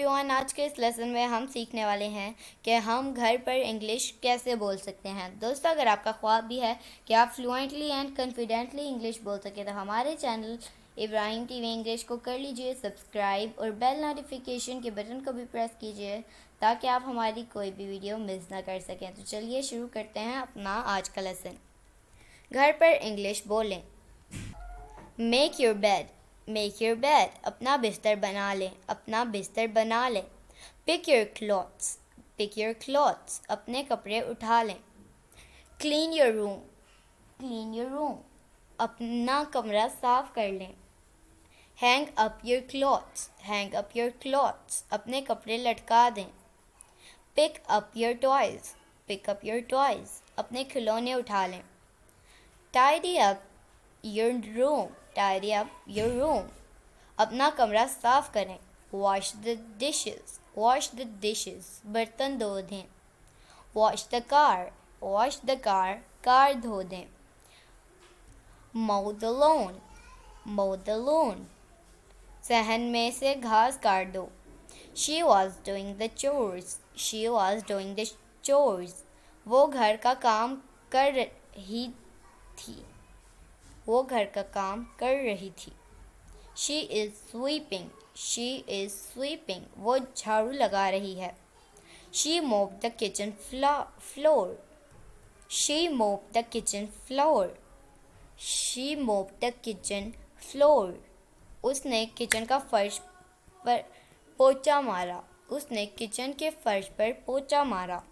Everyone, आज के इस लेसन में हम सीखने वाले हैं कि हम घर पर इंग्लिश कैसे बोल सकते हैं। दोस्तों, अगर आपका ख्वाब भी है कि आप फ्लुएंटली एंड कॉन्फिडेंटली इंग्लिश बोल सकें तो हमारे चैनल इब्राहिम टीवी इंग्लिश को कर लीजिए सब्सक्राइब और बेल नोटिफिकेशन के बटन को भी प्रेस कीजिए ताकि आप हमारी कोई भी वीडियो मिस ना कर सकें। तो चलिए शुरू करते हैं अपना आज का लेसन। घर पर इंग्लिश बोलें। Make your bed, make your bed, अपना बिस्तर बना लें, अपना बिस्तर बना लें। Pick your clothes, pick your clothes, अपने कपड़े उठा लें। Clean your room, clean your room, अपना कमरा साफ कर लें। Hang up your clothes, hang up your clothes, अपने कपड़े लटका दें। Pick up your toys, pick up your toys, अपने खिलौने उठा लें। Tidy up your room, tidy up your room, अपना कमरा साफ करें। Wash the dishes, wash the dishes, बर्तन धो दें। Wash the car, wash the car, car धो दें। mow the lawn, mow the lawn, सहन में से घास काट दो। She was doing the chores, she was doing the chores, वो घर का काम कर रही थी, वो घर का काम कर रही थी। She is sweeping, she is sweeping, वो झाड़ू लगा रही है। She mopped the kitchen floor, she mopped the kitchen floor, she mopped the kitchen floor, उसने किचन का फर्श पर पोंछा मारा, उसने किचन के फर्श पर पोंछा मारा।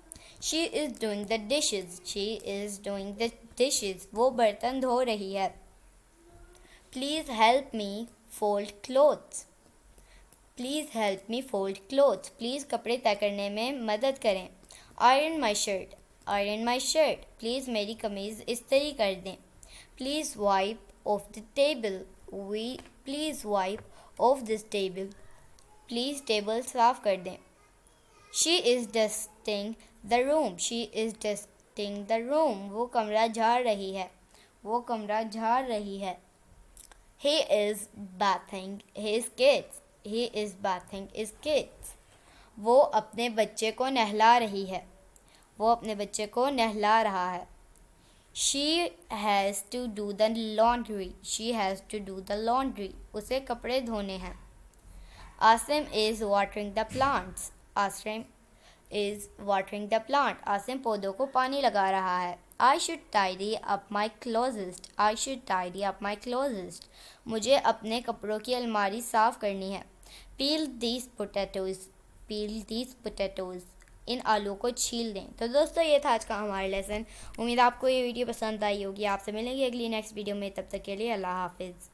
She is doing the dishes, she is doing the dishes, वो बर्तन धो रही है। Please help me fold clothes, please help me fold clothes, please कपड़े तय करने में मदद करें। Iron my shirt, iron my shirt, please मेरी कमीज़ इस्त्री कर दें। Please wipe off the table, please wipe off this table, please table साफ कर दें। She is dusting the room, she is dusting the room, वो कमरा झाड़ रही है, वो कमरा झाड़ रही है। He is bathing his kids, he is bathing his kids, वो अपने बच्चे को नहला रही है, वो अपने बच्चे को नहला रहा है। She has to do the laundry, she has to do the laundry, उसे कपड़े धोने हैं। Asim is watering the plants, Asim is watering the plant, Asim पौधों को पानी लगा रहा है। I should tidy up my closet, I should tidy up my closet, मुझे अपने कपड़ों की अलमारी साफ करनी है। Peel these potatoes, peel these potatoes, इन आलू को छील दें। तो दोस्तों, ये था आज का हमारा लेसन। उम्मीद आपको ये वीडियो पसंद आई होगी। आपसे मिलेंगे अगली नेक्स्ट वीडियो में, तब तक के लिए अल्लाह हाफिज़।